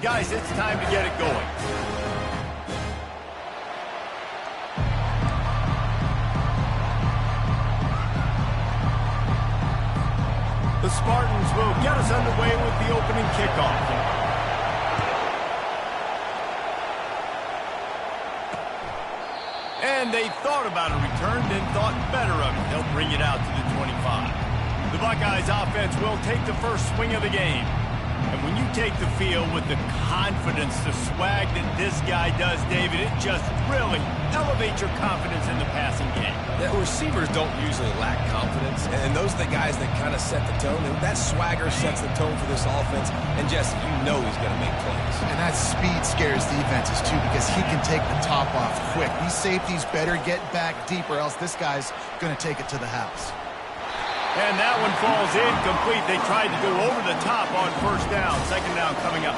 Guys, it's time to get it going. The Spartans will get us underway with the opening kickoff. And they thought about a return, then thought better of it. They'll bring it out to the 25. The Buckeyes offense will take the first swing of the game. And when you take the field with the confidence, the swag that this guy does, David, it just really elevates your confidence in the passing game. The receivers don't usually lack confidence, and those are the guys that kind of set the tone. And that swagger sets the tone for this offense, and Jesse, you know he's going to make plays. And that speed scares defenses, too, because he can take the top off quick. These safeties better get back deep, or else this guy's going to take it to the house. And that one falls incomplete. They tried to go over the top on first down. Second down coming up.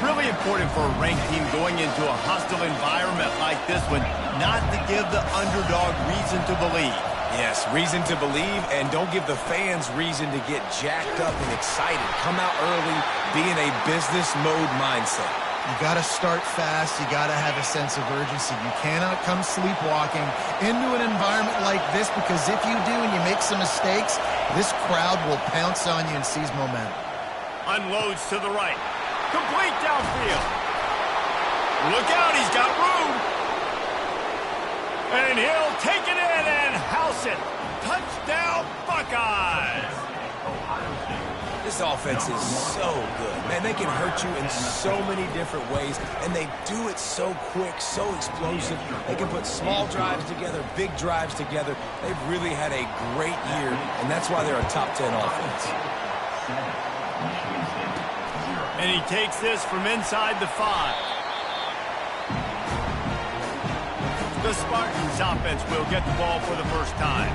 Really important for a ranked team going into a hostile environment like this one, not to give the underdog reason to believe. Yes, reason to believe, and don't give the fans reason to get jacked up and excited. Come out early, be in a business mode mindset. You got to start fast. You got to have a sense of urgency. You cannot come sleepwalking into an environment like this, because if you do and you make some mistakes, this crowd will pounce on you and seize momentum. Unloads to the right. Complete downfield. Look out, he's got room. And he'll take it in and house it. Touchdown, Buckeyes. This offense is so good. Man, they can hurt you in so many different ways, and they do it so quick, so explosive. They can put small drives together, big drives together. They've really had a great year, and that's why they're a top 10 offense. And he takes this from inside the 5. The Spartans offense will get the ball for the first time.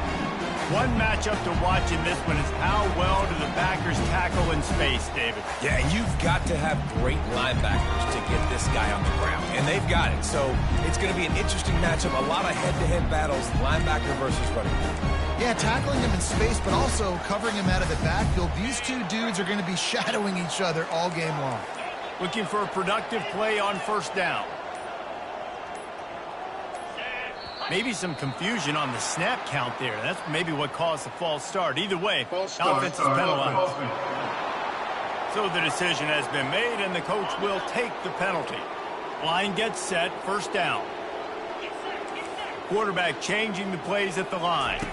One matchup to watch in this one is how well do the backers tackle in space, David. Yeah, and you've got to have great linebackers to get this guy on the ground, and they've got it. So it's going to be an interesting matchup, a lot of head-to-head battles, linebacker versus running back. Yeah, tackling him in space, but also covering him out of the backfield. These two dudes are going to be shadowing each other all game long. Looking for a productive play on first down. Maybe some confusion on the snap count there. That's maybe what caused the false start. Either way, offense is penalized. So the decision has been made, and the coach will take the penalty. Line gets set, first down. Quarterback changing the plays at the line.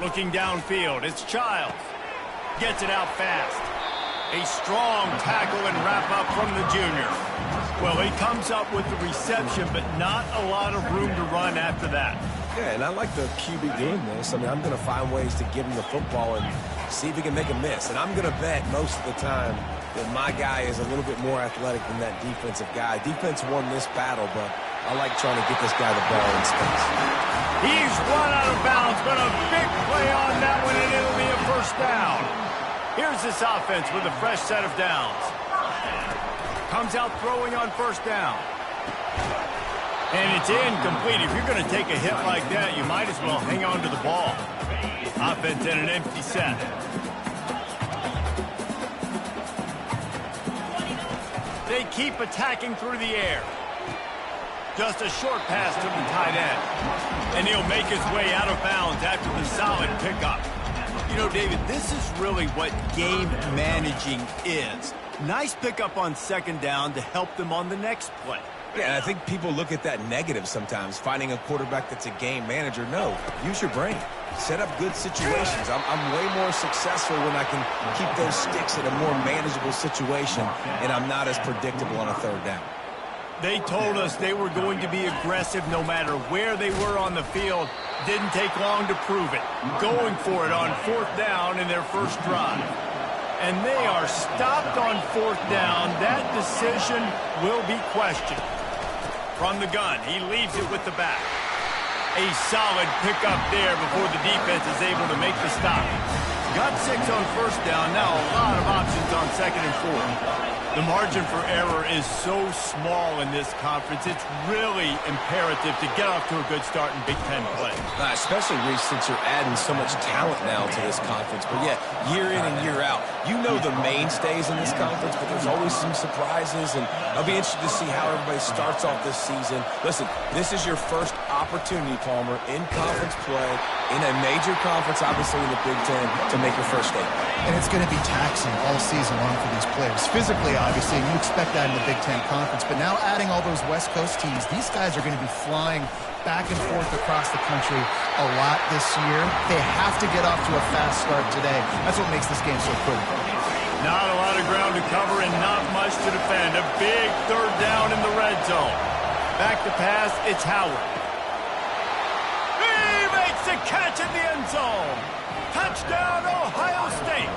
Looking downfield, it's Childs. Gets it out fast. A strong tackle and wrap up from the junior. Well, he comes up with the reception, but not a lot of room to run after that. Yeah, and I like the QB doing this. I mean, I'm going to find ways to give him the football and see if he can make a miss. And I'm going to bet most of the time that my guy is a little bit more athletic than that defensive guy. Defense won this battle, but I like trying to get this guy the ball in space. He's run out of bounds, but a big play on that one, and it'll be a first down. Here's this offense with a fresh set of downs. Comes out throwing on first down. And it's incomplete. If you're going to take a hit like that, you might as well hang on to the ball. Offense in an empty set. They keep attacking through the air. Just a short pass to the tight end. And he'll make his way out of bounds after the solid pickup. You know, David, this is really what game managing is. Nice pickup on second down to help them on the next play. Yeah, and I think people look at that negative sometimes, finding a quarterback that's a game manager. No, use your brain. Set up good situations. I'm way more successful when I can keep those sticks in a more manageable situation, and I'm not as predictable on a third down. They told us they were going to be aggressive no matter where they were on the field. Didn't take long to prove it. Going for it on fourth down in their first drive. And they are stopped on fourth down. That decision will be questioned. From the gun, he leaves it with the back. A solid pickup there before the defense is able to make the stop. Got 6 on first down. Now a lot of options on second and 4. The margin for error is so small in this conference. It's really imperative to get off to a good start in Big Ten play. Especially, Reese, since you're adding so much talent now to this conference. But, yeah, year in and year out, you know the mainstays in this conference, but there's always some surprises. And I'll be interested to see how everybody starts off this season. Listen, this is your first opportunity, Palmer, in conference play, in a major conference, obviously in the Big Ten, to make your first statement. And it's going to be taxing all season long for these players. Physically, obviously, and you expect that in the Big Ten Conference. But now adding all those West Coast teams, these guys are going to be flying back and forth across the country a lot this year. They have to get off to a fast start today. That's what makes this game so critical. Not a lot of ground to cover and not much to defend. A big third down in the red zone. Back to pass, it's Howard. He makes a catch in the end zone. Touchdown, Ohio State.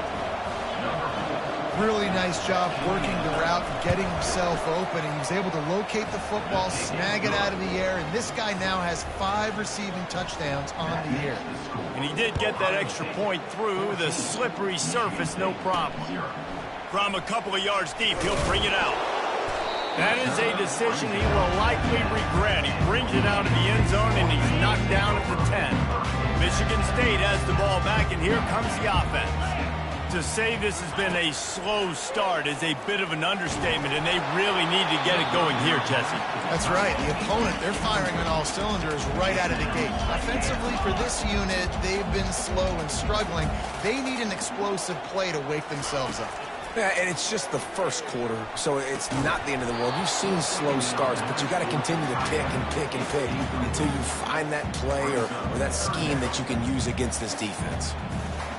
Really nice job working the route and getting himself open. And he was able to locate the football, snag it out of the air, and this guy now has 5 receiving touchdowns on the year. And he did get that extra point through the slippery surface, no problem. From a couple of yards deep, he'll bring it out. That is a decision he will likely regret. He brings it out of the end zone, and he's knocked down at the 10. Michigan State has the ball back, and here comes the offense. To say this has been a slow start is a bit of an understatement, and they really need to get it going here, Jesse. That's right. The opponent, they're firing on all cylinders right out of the gate. Offensively, for this unit, they've been slow and struggling. They need an explosive play to wake themselves up. Yeah, and it's just the first quarter, so it's not the end of the world. You've seen slow starts, but you got to continue to pick and pick and pick until you find that play or that scheme that you can use against this defense.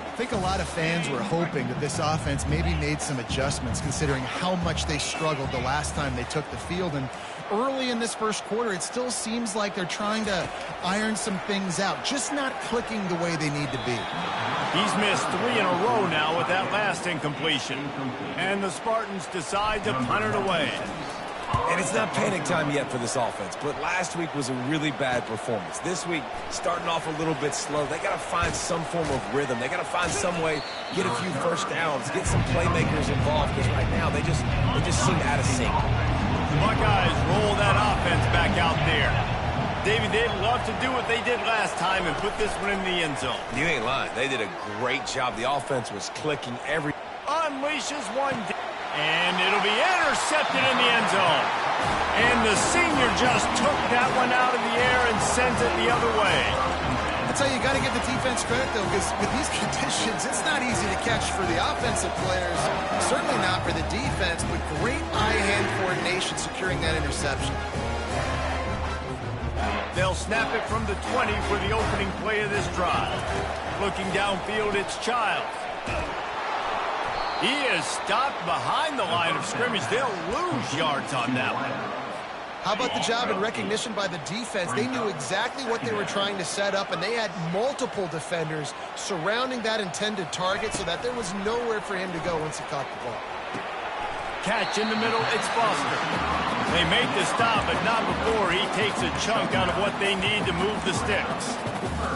I think a lot of fans were hoping that this offense maybe made some adjustments considering how much they struggled the last time they took the field. And early in this first quarter, it still seems like they're trying to iron some things out, just not clicking the way they need to be. He's missed 3 in a row now with that last incompletion. And the Spartans decide to punt it away. And it's not panic time yet for this offense, but last week was a really bad performance. This week, starting off a little bit slow, they got to find some form of rhythm. They got to find some way, get a few first downs, get some playmakers involved, because right now they just seem out of sync. The Buckeyes roll that offense back out there. David, they'd love to do what they did last time and put this one in the end zone. You ain't lying. They did a great job. The offense was clicking every... Unleashes one... And it'll be intercepted in the end zone. And the senior just took that one out of the air and sends it the other way. That's how you got to give the defense credit, though, because with these conditions, it's not easy to catch for the offensive players. Certainly not for the defense, but great eye-hand coordination securing that interception. They'll snap it from the 20 for the opening play of this drive. Looking downfield, it's Childs. He is stopped behind the line of scrimmage. They'll lose yards on that one. How about the job and recognition by the defense? They knew exactly what they were trying to set up, and they had multiple defenders surrounding that intended target so that there was nowhere for him to go once he caught the ball. Catch in the middle, it's Foster. They make the stop, but not before he takes a chunk out of what they need to move the sticks.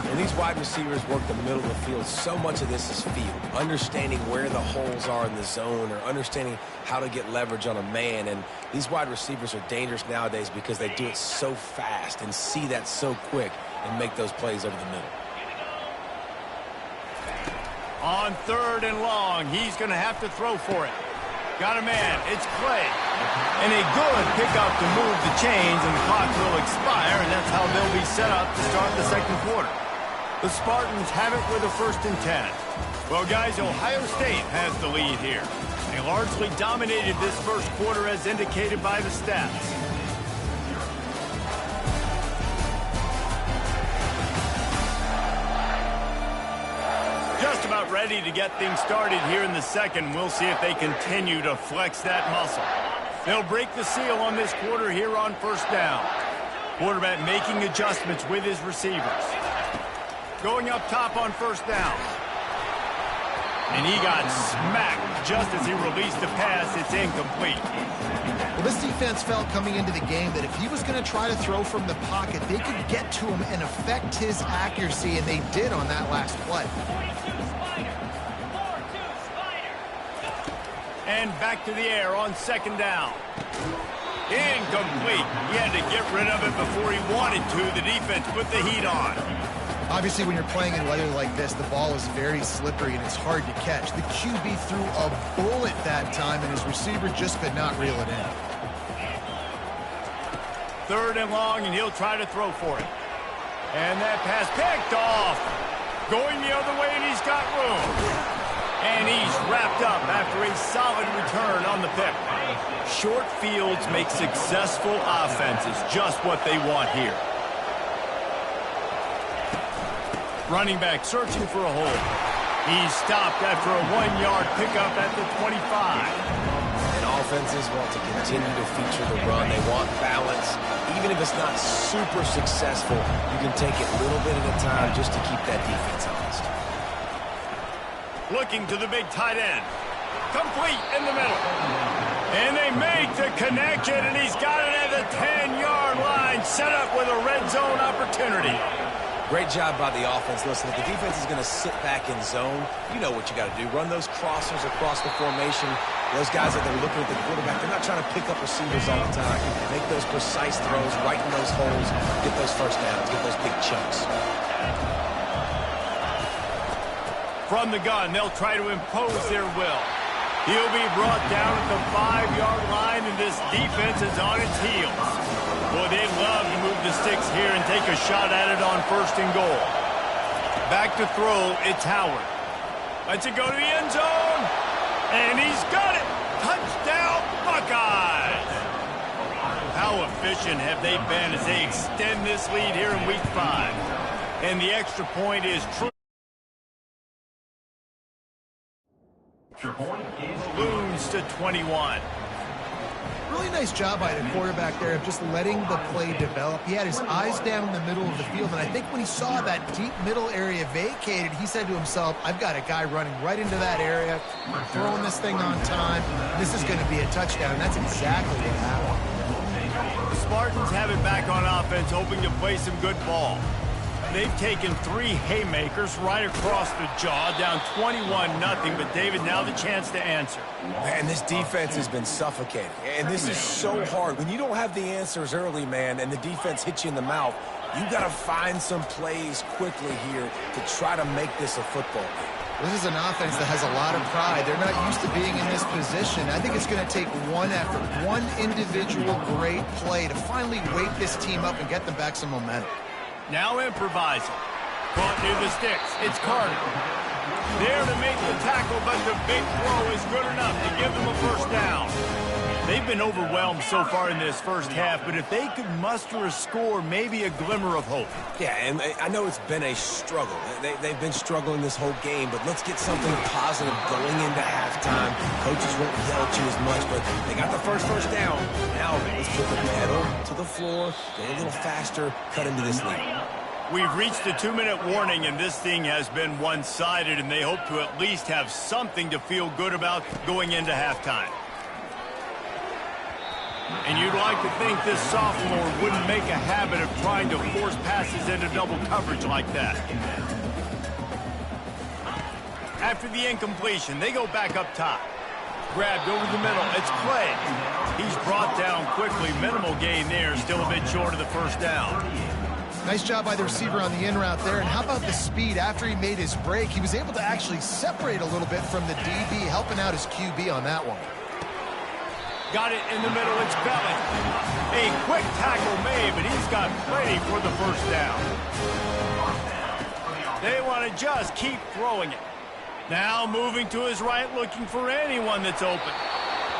And these wide receivers work the middle of the field. So much of this is field. Understanding where the holes are in the zone or understanding how to get leverage on a man. And these wide receivers are dangerous nowadays because they do it so fast and see that so quick and make those plays over the middle. On 3rd and long, he's going to have to throw for it. Got a man, it's Clay. And a good pickup to move the chains, and the clock will expire, and that's how they'll be set up to start the second quarter. The Spartans have it with a 1st and 10. Well, guys, Ohio State has the lead here. They largely dominated this first quarter as indicated by the stats. Just about ready to get things started here in the second. We'll see if they continue to flex that muscle. They'll break the seal on this quarter here on 1st down. Quarterback making adjustments with his receivers. Going up top on 1st down. And he got smacked just as he released the pass. It's incomplete. Well, this defense felt coming into the game that if he was going to try to throw from the pocket, they could get to him and affect his accuracy, and they did on that last play. And back to the air on second down. Incomplete. He had to get rid of it before he wanted to. The defense put the heat on. Obviously, when you're playing in weather like this, the ball is very slippery and it's hard to catch. The QB threw a bullet that time, and his receiver just could not reel it in. Third and long, and he'll try to throw for it. And that pass picked off. Going the other way, and he's got room. And he's wrapped up after a solid return on the pick. Short fields make successful offenses just what they want here. Running back searching for a hole. He's stopped after a 1-yard pickup at the 25. And offenses want to continue to feature the run. They want balance. Even if it's not super successful, you can take it little bit at a time just to keep that defense honest. Looking to the big tight end. Complete in the middle. And they make the connection, and he's got it at the 10-yard line, set up with a red zone opportunity. Great job by the offense. Listen, if the defense is going to sit back in zone, you know what you got to do. Run those crossers across the formation. Those guys that they're looking at the quarterback, they're not trying to pick up receivers all the time. Make those precise throws, right in those holes, get those first downs, get those big chunks. From the gun, they'll try to impose their will. He'll be brought down at the 5-yard line, and this defense is on its heels. Boy, they'd love to move the sticks here and take a shot at it on first and goal. Back to throw, it's Howard. Lets it go to the end zone, and he's got it. Touchdown, Buckeyes! How efficient have they been as they extend this lead here in Week 5? And the extra point is true. Balloons to 21. Really nice job by the quarterback there of just letting the play develop. He had his eyes down the middle of the field, and I think when he saw that deep middle area vacated, he said to himself, I've got a guy running right into that area. I'm throwing this thing on time. This is going to be a touchdown, and that's exactly what happened. The Spartans have it back on offense, hoping to play some good ball. They've taken 3 haymakers right across the jaw, down 21-0, but David, now the chance to answer. Man, this defense has been suffocating, and this is so hard. When you don't have the answers early, man, and the defense hits you in the mouth, you got to find some plays quickly here to try to make this a football game. This is an offense that has a lot of pride. They're not used to being in this position. I think it's going to take one effort, one individual great play to finally wake this team up and get them back some momentum. Now improvising. Caught near the sticks. It's Carter. There to make the tackle, but the big throw is good enough to give them a first down. They've been overwhelmed so far in this first half, but if they could muster a score, maybe a glimmer of hope. Yeah, and I know it's been a struggle. They've been struggling this whole game, but let's get something positive going into halftime. Coaches won't yell at you as much, but they got the first down. Now let's put the pedal to the floor, go a little faster, cut into this lead. We've reached the 2-minute warning, and this thing has been one-sided, and they hope to at least have something to feel good about going into halftime. And you'd like to think this sophomore wouldn't make a habit of trying to force passes into double coverage like that. After the incompletion, they go back up top. Grabbed over the middle. It's Clay. He's brought down quickly. Minimal gain there. Still a bit short of the first down. Nice job by the receiver on the in route there. And how about the speed? After he made his break, he was able to actually separate a little bit from the DB, helping out his QB on that one. Got it in the middle. It's Belling. A quick tackle made, but he's got plenty for the first down. They want to just keep throwing it. Now moving to his right, looking for anyone that's open.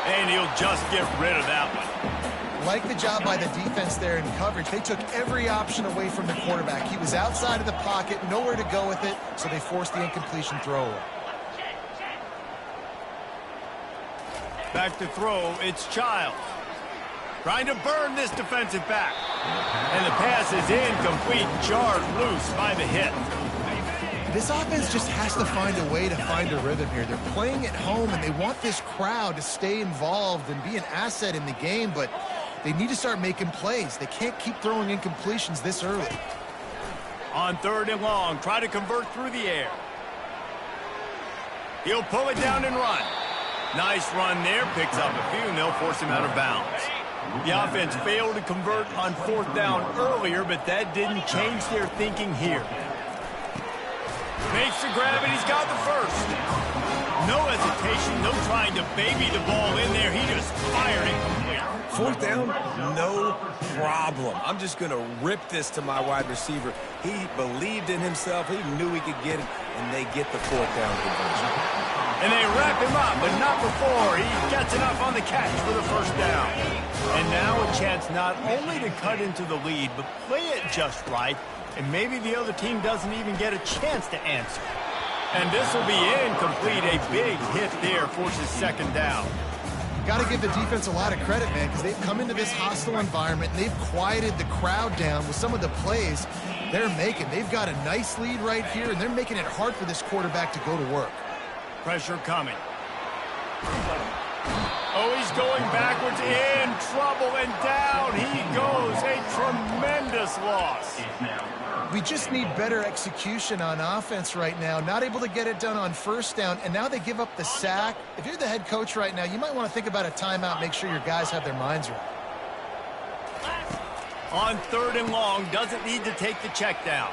And he'll just get rid of that one. Like the job by the defense there in coverage. They took every option away from the quarterback. He was outside of the pocket, nowhere to go with it, so they forced the incompletion throwaway. Back to throw, it's Childs. Trying to burn this defensive back. And the pass is incomplete, jarred loose by the hit. This offense just has to find a way to find a rhythm here. They're playing at home, and they want this crowd to stay involved and be an asset in the game, but they need to start making plays. They can't keep throwing incompletions this early. On 3rd and long, try to convert through the air. He'll pull it down and run. Nice run there, picks up a few, and they'll force him out of bounds. The offense failed to convert on 4th down earlier, but that didn't change their thinking here. Makes the grab, and he's got the first. No hesitation, no trying to baby the ball in there. He just fired it complete. 4th down, no problem. I'm just going to rip this to my wide receiver. He believed in himself. He knew he could get it, and they get the 4th down conversion. And they wrap him up, but not before he gets enough on the catch for the 1st down. And now a chance not only to cut into the lead, but play it just right, and maybe the other team doesn't even get a chance to answer. And this will be incomplete. A big hit there forces 2nd down. Got to give the defense a lot of credit, man, because they've come into this hostile environment and they've quieted the crowd down with some of the plays they're making. They've got a nice lead right here, and they're making it hard for this quarterback to go to work. Pressure coming. Oh, he's going backwards, in trouble, and down he goes. A tremendous loss. We just need better execution on offense right now. Not able to get it done on 1st down, and now they give up the sack. If you're the head coach right now, you might want to think about a timeout, make sure your guys have their minds right. On 3rd and long, doesn't need to take the check down.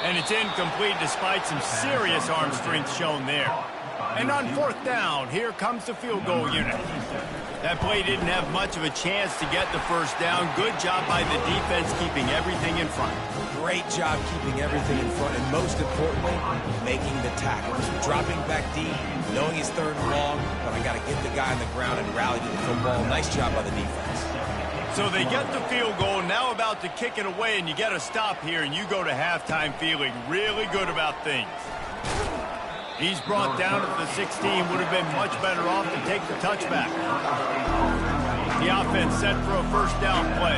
And it's incomplete despite some serious arm strength shown there. And on 4th down, here comes the field goal unit. That play didn't have much of a chance to get the 1st down. Good job by the defense keeping everything in front. Great job keeping everything in front, and most importantly, making the tackles. Dropping back deep, knowing it's 3rd and long, but I got to get the guy on the ground and rally to the football. Nice job by the defense. So they get the field goal, now about to kick it away, and you get a stop here, and you go to halftime feeling really good about things. He's brought down at the 16, would have been much better off to take the touchback. The offense set for a 1st down play.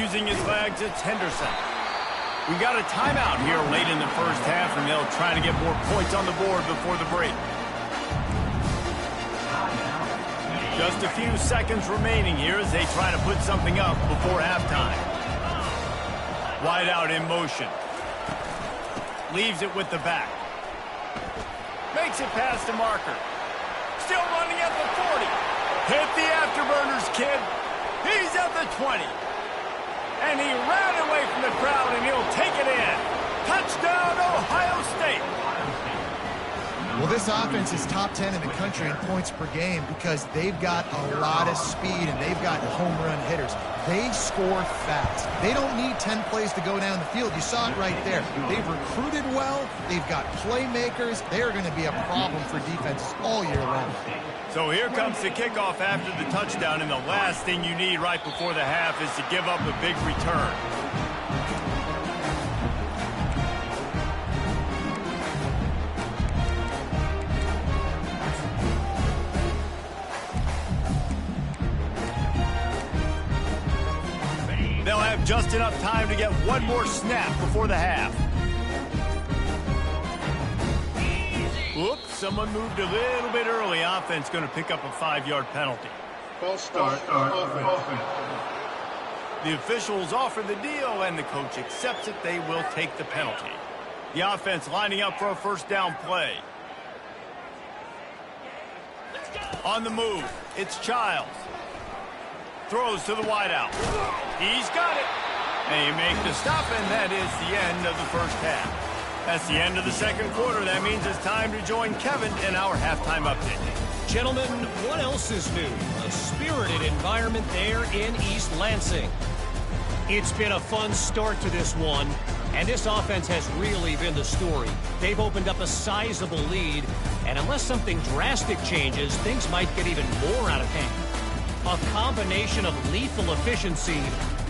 Using his legs, it's Henderson. We got a timeout here late in the 1st half, and they'll try to get more points on the board before the break. Just a few seconds remaining here as they try to put something up before halftime. Wide out in motion. Leaves it with the back. Makes it past the marker. Still running at the 40. Hit the afterburners, kid. He's at the 20. And he ran away from the crowd, and he'll take it in. Touchdown, Ohio State. Well, this offense is top 10 in the country in points per game because they've got a lot of speed and they've got home run hitters. They score fast. They don't need 10 plays to go down the field. You saw it right there. They've recruited well. They've got playmakers. They are going to be a problem for defenses all year long. So here comes the kickoff after the touchdown, and the last thing you need right before the half is to give up a big return. They'll have just enough time to get one more snap before the half. Whoops, someone moved a little bit early. Offense going to pick up a 5-yard penalty. False start offense. The officials offer the deal, and the coach accepts it. They will take the penalty. The offense lining up for a 1st down play. On the move, it's Childs. Throws to the wideout. He's got it. They make the stop, and that is the end of the 1st half. That's the end of the 2nd quarter. That means it's time to join Kevin in our halftime update. Gentlemen, what else is new? A spirited environment there in East Lansing. It's been a fun start to this one, and this offense has really been the story. They've opened up a sizable lead, and unless something drastic changes, things might get even more out of hand. A combination of lethal efficiency,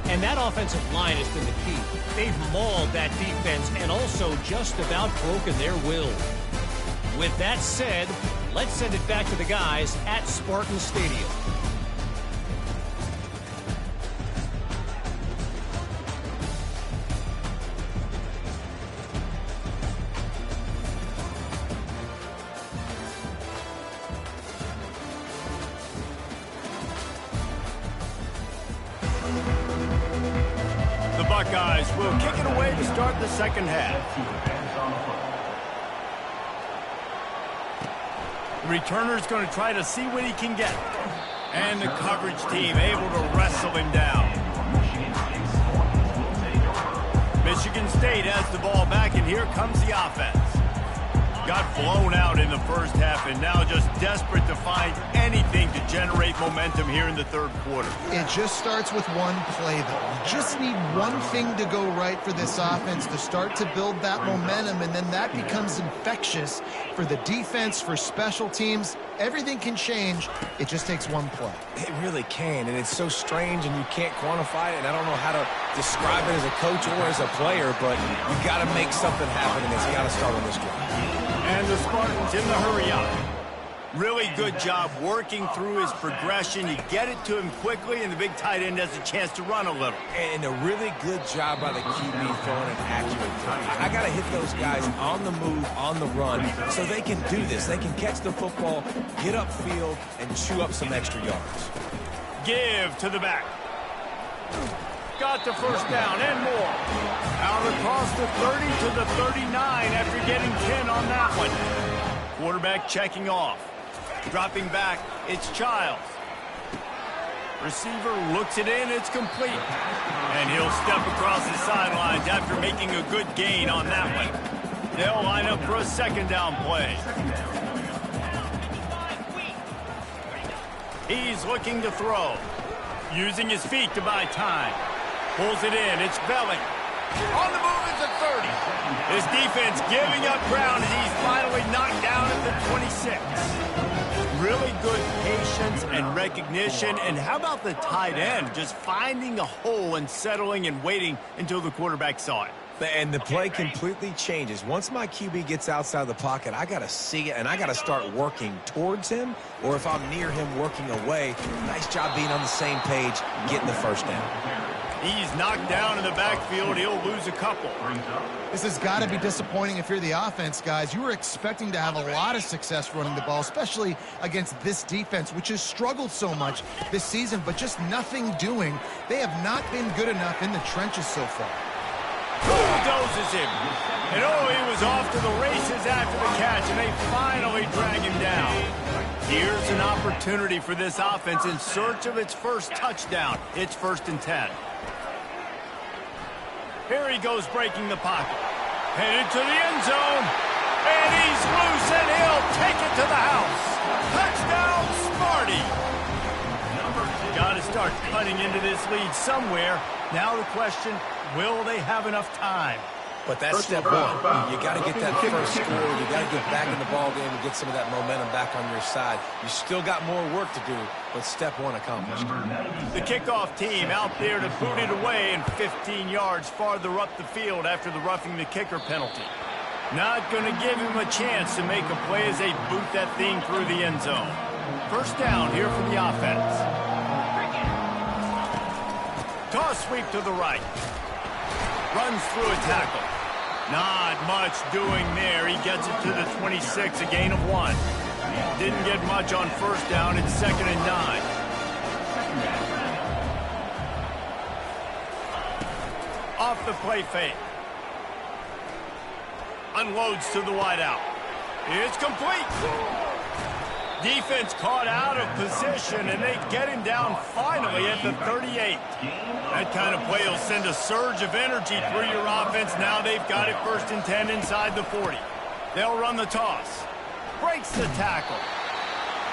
and that offensive line has been the key. They've mauled that defense and also just about broken their will. With that said, let's send it back to the guys at Spartan Stadium. The Buckeyes will kick it away to start the 2nd half. Returner's going to try to see what he can get. And the coverage team able to wrestle him down. Michigan State has the ball back, and here comes the offense. Got blown out in the first half, and now just desperate to find anything to generate momentum here in the third quarter. It just starts with one play, though. You just need one thing to go right for this offense to start to build that momentum, and then that becomes infectious for the defense, for special teams. Everything can change. It just takes one play. It really can, and it's so strange, and you can't quantify it, and I don't know how to describe it as a coach or as a player, but you've got to make something happen, and it's got to start on this drive. And the Spartans in the hurry-up. Really good job working through his progression. You get it to him quickly, and the big tight end has a chance to run a little. And a really good job by the QB throwing an accurate throw. I got to hit those guys on the move, on the run, so they can do this. They can catch the football, get upfield, and chew up some extra yards. Give to the back. Got the first down and more. Out across the 30 to the 39 after getting 10 on that one. Quarterback checking off. Dropping back, it's Childs. Receiver looks it in, it's complete. And he'll step across the sidelines after making a good gain on that one. They'll line up for a second down play. He's looking to throw. Using his feet to buy time. Pulls it in, it's Belling. On the move at the 30. His defense giving up ground, and he's finally knocked down at the 26. Really good patience and recognition. And how about the tight end just finding a hole and settling and waiting until the quarterback saw it? And the play completely changes. Once my QB gets outside the pocket, I got to see it, and I got to start working towards him, or if I'm near him, working away. Nice job being on the same page, getting the first down. He's knocked down in the backfield. He'll lose a couple. This has got to be disappointing if you're the offense, guys. You were expecting to have a lot of success running the ball, especially against this defense, which has struggled so much this season, but just nothing doing. They have not been good enough in the trenches so far. Bulldozes him. And he was off to the races after the catch, and they finally drag him down. Here's an opportunity for this offense in search of its first touchdown. It's 1st and 10. Here he goes breaking the pocket. Headed to the end zone. And he's loose, and he'll take it to the house. Touchdown, Sparty. Got to start cutting into this lead somewhere. Now the question, will they have enough time? But that's step one. You got to get that first score. You got to get back in the ball game and get some of that momentum back on your side. You still got more work to do, but step one accomplished. The kickoff team out there to boot it away and 15 yards farther up the field after the roughing the kicker penalty. Not going to give him a chance to make a play as they boot that thing through the end zone. First down here for the offense. Toss sweep to the right. Runs through a tackle. Not much doing there. He gets it to the 26, a gain of 1. Didn't get much on first down. It's 2nd and 9. Off the play fake. Unloads to the wideout. It's complete. Defense caught out of position, and they get him down finally at the 38. That kind of play will send a surge of energy through your offense. Now they've got it 1st and 10 inside the 40. They'll run the toss. Breaks the tackle.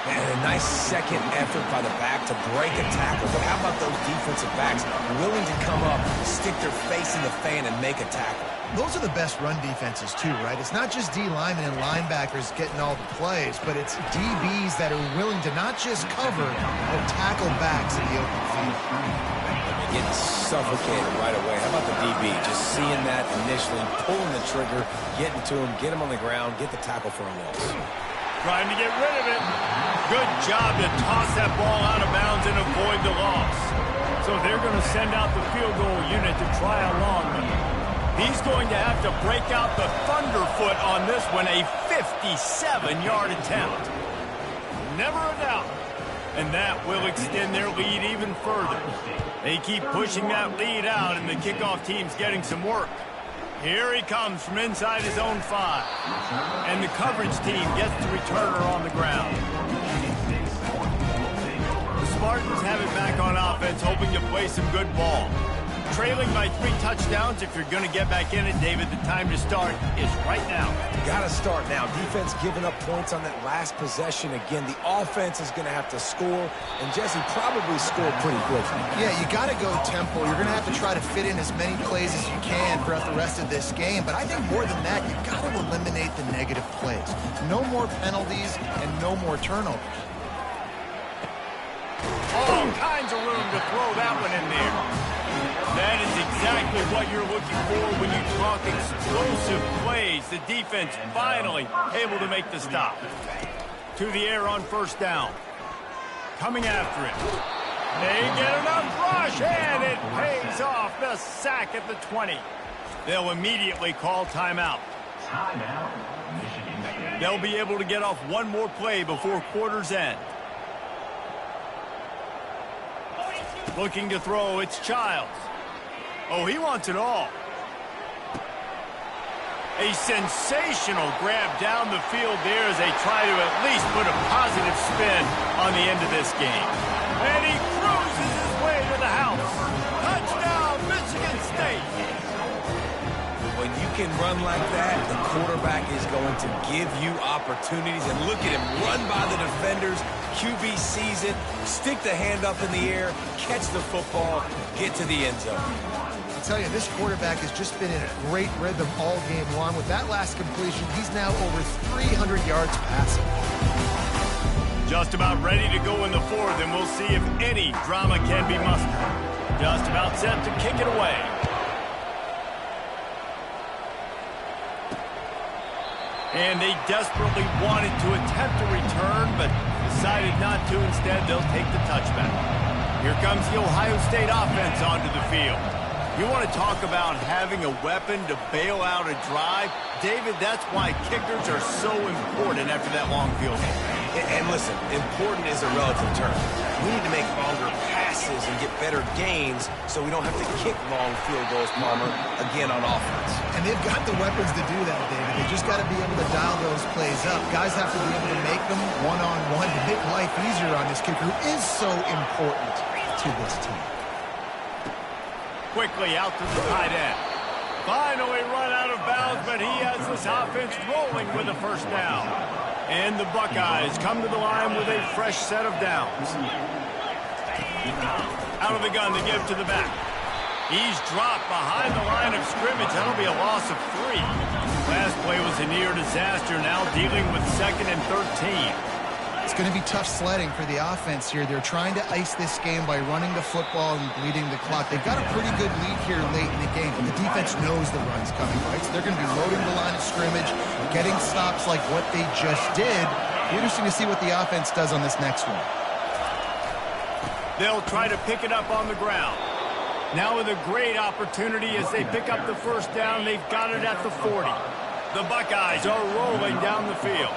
And a nice second effort by the back to break a tackle. But how about those defensive backs willing to come up, stick their face in the fan, and make a tackle? Those are the best run defenses, too, right? It's not just D linemen and linebackers getting all the plays, but it's DBs that are willing to not just cover, but tackle backs in the open field. Getting suffocated right away. How about the DB? Just seeing that initially, pulling the trigger, getting to him, get him on the ground, get the tackle for a loss. Trying to get rid of it. Good job to toss that ball out of bounds and avoid the loss. So they're going to send out the field goal unit to try a long one. He's going to have to break out the Thunderfoot on this one, a 57-yard attempt. Never a doubt. And that will extend their lead even further. They keep pushing that lead out, and the kickoff team's getting some work. Here he comes from inside his own 5. And the coverage team gets the returner on the ground. The Spartans have it back on offense, hoping to play some good ball. Trailing by 3 touchdowns, if you're going to get back in it, David, the time to start is right now. Got to start now. Defense giving up points on that last possession. Again, the offense is going to have to score, and Jesse probably scored pretty quickly. Yeah, you got to go tempo. You're going to have to try to fit in as many plays as you can throughout the rest of this game. But I think more than that, you got to eliminate the negative plays. No more penalties and no more turnovers. All kinds of room to throw that one in there. That is exactly what you're looking for when you talk explosive plays. The defense finally able to make the stop. To the air on first down. Coming after it. They get enough rush, and it pays off. The sack at the 20. They'll immediately call timeout. They'll be able to get off one more play before quarter's end. Looking to throw, it's Childs. Oh, he wants it all. A sensational grab down the field there as they try to at least put a positive spin on the end of this game. And he cruises his way to the house. Touchdown, Michigan State. When you can run like that, the quarterback is going to give you opportunities. And look at him run by the defenders. QB sees it, stick the hand up in the air, catch the football, get to the end zone. I'll tell you, this quarterback has just been in a great rhythm all game long. With that last completion, he's now over 300 yards passing. Just about ready to go in the 4th, and we'll see if any drama can be mustered. Just about set to kick it away. And they desperately wanted to attempt a return, but decided not to. Instead, they'll take the touchback. Here comes the Ohio State offense onto the field. You want to talk about having a weapon to bail out a drive? David, that's why kickers are so important after that long field goal. And listen, important is a relative term. We need to make longer passes and get better gains so we don't have to kick long field goals, Palmer, again on offense. And they've got the weapons to do that, David. They just got to be able to dial those plays up. Guys have to be able to make them one-on-one to make life easier on this kicker who is so important to this team. Quickly out to the tight end. Finally run out of bounds, but he has this offense rolling with a first down. And the Buckeyes come to the line with a fresh set of downs. Out of the gun to give to the back. He's dropped behind the line of scrimmage. That'll be a loss of 3. Last play was a near disaster. Now dealing with 2nd and 13. It's going to be tough sledding for the offense here. They're trying to ice this game by running the football and bleeding the clock. They've got a pretty good lead here late in the game, but the defense knows the run's coming, right? So they're going to be loading the line of scrimmage, getting stops like what they just did. Interesting to see what the offense does on this next one. They'll try to pick it up on the ground. Now with a great opportunity as they pick up the first down. They've got it at the 40. The Buckeyes are rolling down the field.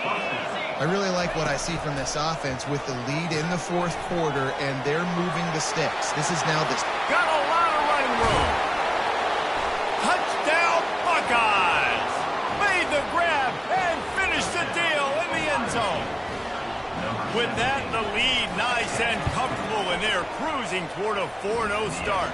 I really like what I see from this offense with the lead in the 4th quarter, and they're moving the sticks. This is now this. Got a lot of running room. Touchdown, Buckeyes. Made the grab and finished the deal in the end zone. With that, the lead nice and comfortable, and they're cruising toward a 4-0 start.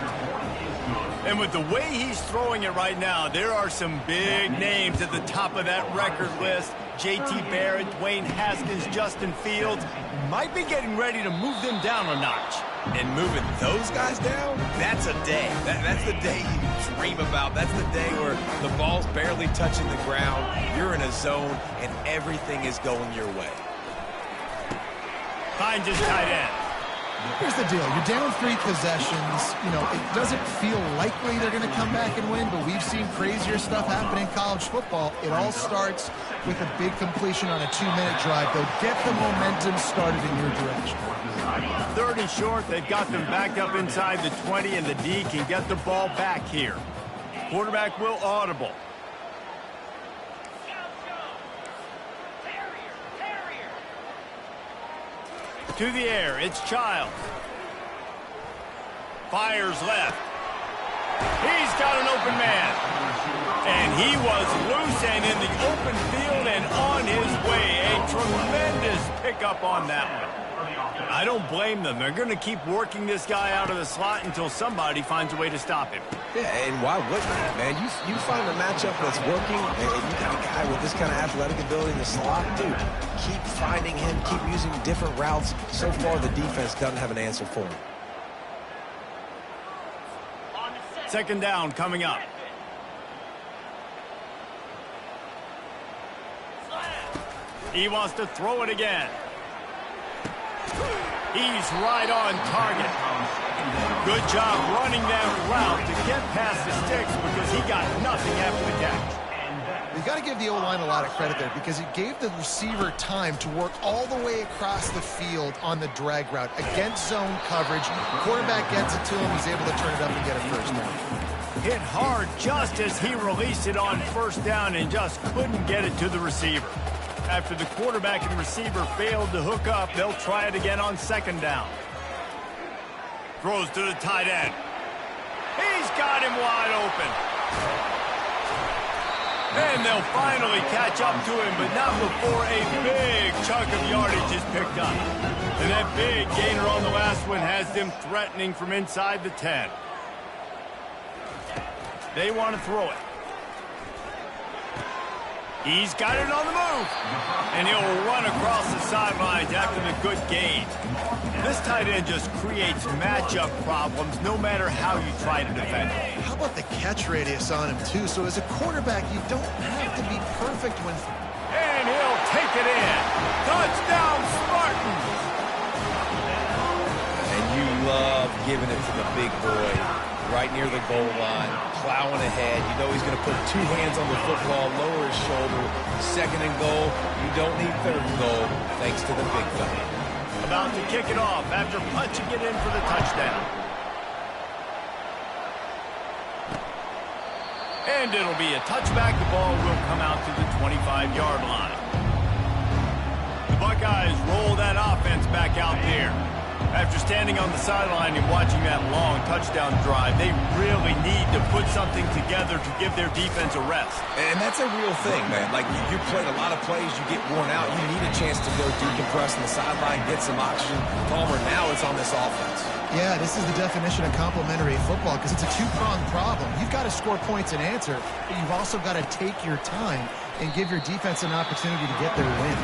And with the way he's throwing it right now, there are some big names at the top of that record list. J.T. Barrett, Dwayne Haskins, Justin Fields might be getting ready to move them down a notch. And moving those guys down, that's a day. That's the day you dream about. That's the day where the ball's barely touching the ground, you're in a zone, and everything is going your way. Finds his tight end. Here's the deal. You're down 3 possessions. You know, it doesn't feel likely they're going to come back and win, but we've seen crazier stuff happen in college football. It all starts with a big completion on a 2-minute drive. They'll get the momentum started in your direction. 3rd and short. They've got them back up inside the 20, and the D can get the ball back here. Quarterback will audible. To the air, it's Childs. Fires left. He's got an open man. And he was loose and in the open field and on his way. A tremendous pickup on that one. I don't blame them. They're going to keep working this guy out of the slot until somebody finds a way to stop him. Yeah, and why wouldn't you, man? You find a matchup that's working, and you got a guy with this kind of athletic ability in the slot, dude, keep finding him, keep using different routes. So far, the defense doesn't have an answer for him. Second down coming up. He wants to throw it again. He's right on target. Good job running that route to get past the sticks because he got nothing after the catch. You got to give the O-line a lot of credit there because it gave the receiver time to work all the way across the field on the drag route against zone coverage. Quarterback gets it to him. He's able to turn it up and get a first down. Hit hard just as he released it on first down and just couldn't get it to the receiver. After the quarterback and receiver failed to hook up, they'll try it again on second down. Throws to the tight end. He's got him wide open. And they'll finally catch up to him, but not before a big chunk of yardage is picked up. And that big gainer on the last one has them threatening from inside the 10. They want to throw it. He's got it on the move. And he'll run across the sidelines after the good gain. This tight end just creates matchup problems no matter how you try to defend him. How about the catch radius on him, too? So as a quarterback, you don't have to be perfect when... And he'll take it in. Touchdown, Spartans! And you love giving it to the big boy right near the goal line, plowing ahead. You know he's going to put two hands on the football, lower his shoulder. Second and goal, you don't need third and goal, thanks to the big fella. About to kick it off after punching it in for the touchdown. And it'll be a touchback. The ball will come out to the 25-yard line. The Buckeyes roll that offense back out there. After standing on the sideline and watching that long touchdown drive, they really need to put something together to give their defense a rest. And that's a real thing, man. Like, you played a lot of plays, you get worn out, you need a chance to go decompress on the sideline, get some oxygen. Palmer, now it's on this offense. Yeah, this is the definition of complementary football because it's a two-pronged problem. You've got to score points and answer, but you've also got to take your time and give your defense an opportunity to get their win.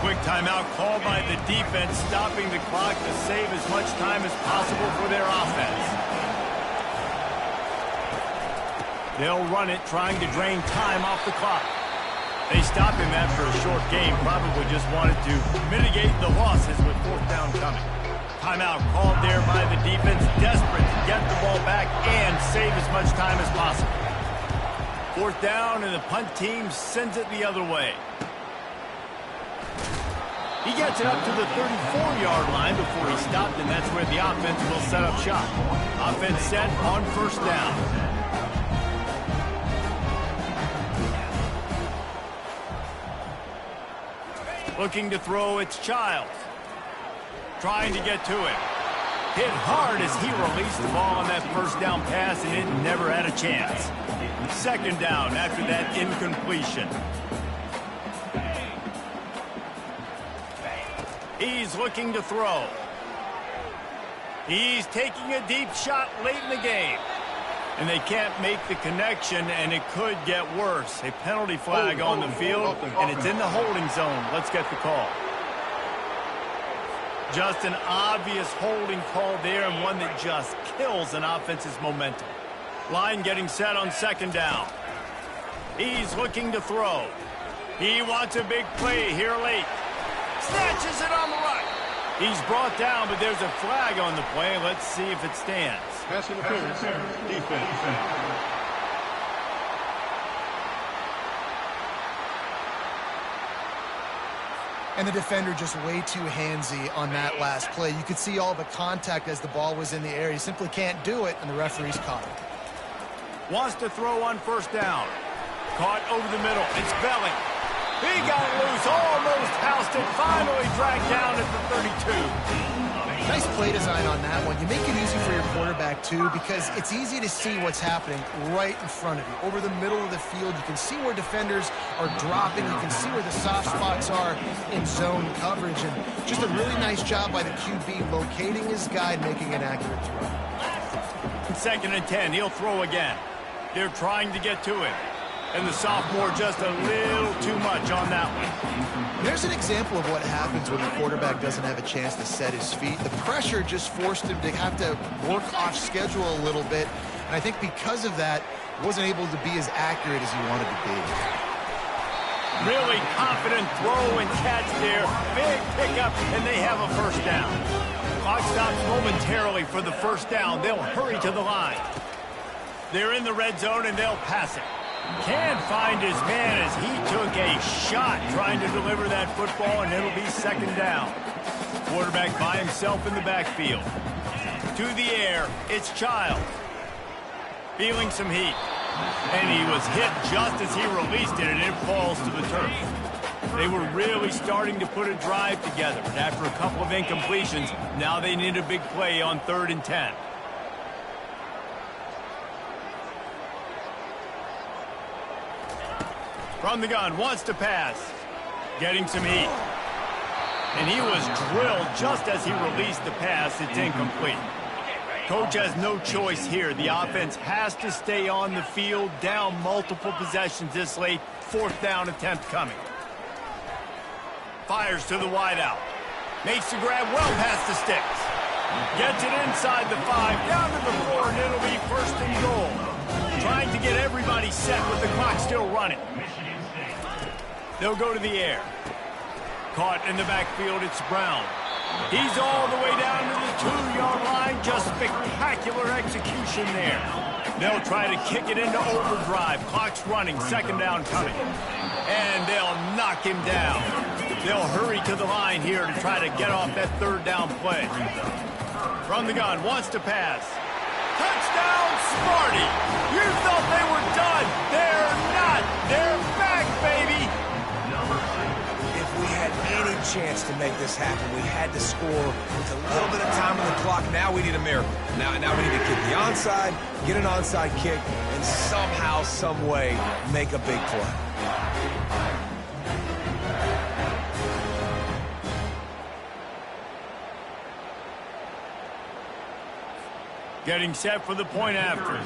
Quick timeout called by the defense, stopping the clock to save as much time as possible for their offense. They'll run it, trying to drain time off the clock. They stop him after a short game, probably just wanted to mitigate the losses with fourth down coming. Timeout called there by the defense, desperate to get the ball back and save as much time as possible. Fourth down, and the punt team sends it the other way. He gets it up to the 34-yard line before he stopped, and that's where the offense will set up shop. Offense set on first down. Looking to throw, it's Childs. Trying to get to it. Hit hard as he released the ball on that first down pass, and it never had a chance. Second down after that incompletion. He's looking to throw. He's taking a deep shot late in the game. And they can't make the connection, and it could get worse. A penalty flag on the field, and it's in the holding zone. Let's get the call. Just an obvious holding call there, and one that just kills an offense's momentum. Line getting set on second down. He's looking to throw. He wants a big play here late. Snatches it on the right. He's brought down, but there's a flag on the play. Let's see if it stands. Pass interference. Defense. And the defender just way too handsy on that last play. You could see all the contact as the ball was in the air. He simply can't do it, and the referee's caught it. Wants to throw on first down. Caught over the middle. It's Belling. He got loose, almost housed it, finally dragged down at the 32. Nice play design on that one. You make it easy for your quarterback, too, because it's easy to see what's happening right in front of you. Over the middle of the field, you can see where defenders are dropping. You can see where the soft spots are in zone coverage. And just a really nice job by the QB locating his guy and making an accurate throw. 2nd and 10. He'll throw again. They're trying to get to him. And the sophomore just a little too much on that one. There's an example of what happens when the quarterback doesn't have a chance to set his feet. The pressure just forced him to have to work off schedule a little bit. And I think because of that, wasn't able to be as accurate as he wanted to be. Really confident throw and catch there. Big pickup, and they have a first down. Clock stops momentarily for the first down. They'll hurry to the line. They're in the red zone, and they'll pass it. Can't find his man as he took a shot trying to deliver that football, and it'll be 2nd down. Quarterback by himself in the backfield. To the air, it's Child. Feeling some heat. And he was hit just as he released it, and it falls to the turf. They were really starting to put a drive together, but after a couple of incompletions, now they need a big play on 3rd and 10. From the gun, wants to pass. Getting some heat. And he was drilled just as he released the pass. It's incomplete. Coach has no choice here. The offense has to stay on the field, down multiple possessions this late. 4th down attempt coming. Fires to the wideout. Makes the grab well past the sticks. Gets it inside the 5, down to the 4, and it'll be 1st and goal. Trying to get everybody set with the clock still running. They'll go to the air. Caught in the backfield, it's Brown. He's all the way down to the 2-yard line. Just spectacular execution there. They'll try to kick it into overdrive. Clock's running, 2nd down coming. And they'll knock him down. They'll hurry to the line here to try to get off that 3rd down play. From the gun, wants to pass. Touchdown, Sparty! You thought they were done. They're not. They're back, baby. If we had any chance to make this happen, we had to score with a little bit of time on the clock. Now we need a miracle. Now we need to kick the onside, get an onside kick, and somehow, some way, make a big play. Getting set for the point after.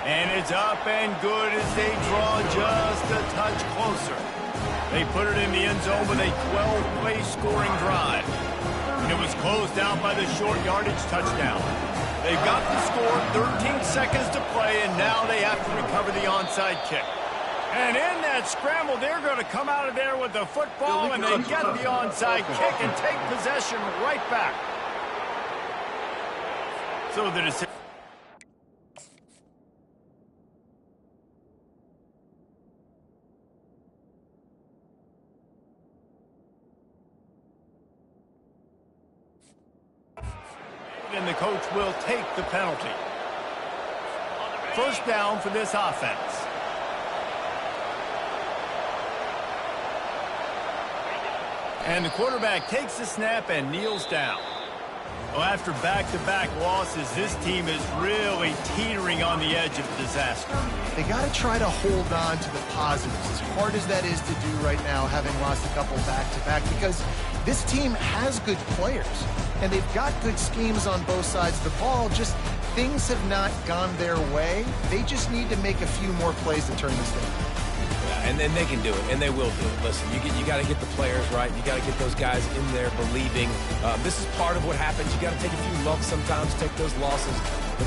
And it's up and good as they draw just a touch closer. They put it in the end zone with a 12-play scoring drive. And it was closed out by the short yardage touchdown. They've got the score, 13 seconds to play, and now they have to recover the onside kick. And in that scramble, they're going to come out of there with the football, and they get the onside kick and take possession right back. So the decision. And the coach will take the penalty. 1st down for this offense. And the quarterback takes the snap and kneels down. Well, after back-to-back losses, this team is really teetering on the edge of disaster. They got to try to hold on to the positives, as hard as that is to do right now, having lost a couple back-to-back, because this team has good players, and they've got good schemes on both sides of the ball. Just things have not gone their way. They just need to make a few more plays to turn this thing. And then they can do it, and they will do it. Listen, you got to get the players right. You got to get those guys in there believing. This is part of what happens. You got to take a few lumps sometimes, take those losses.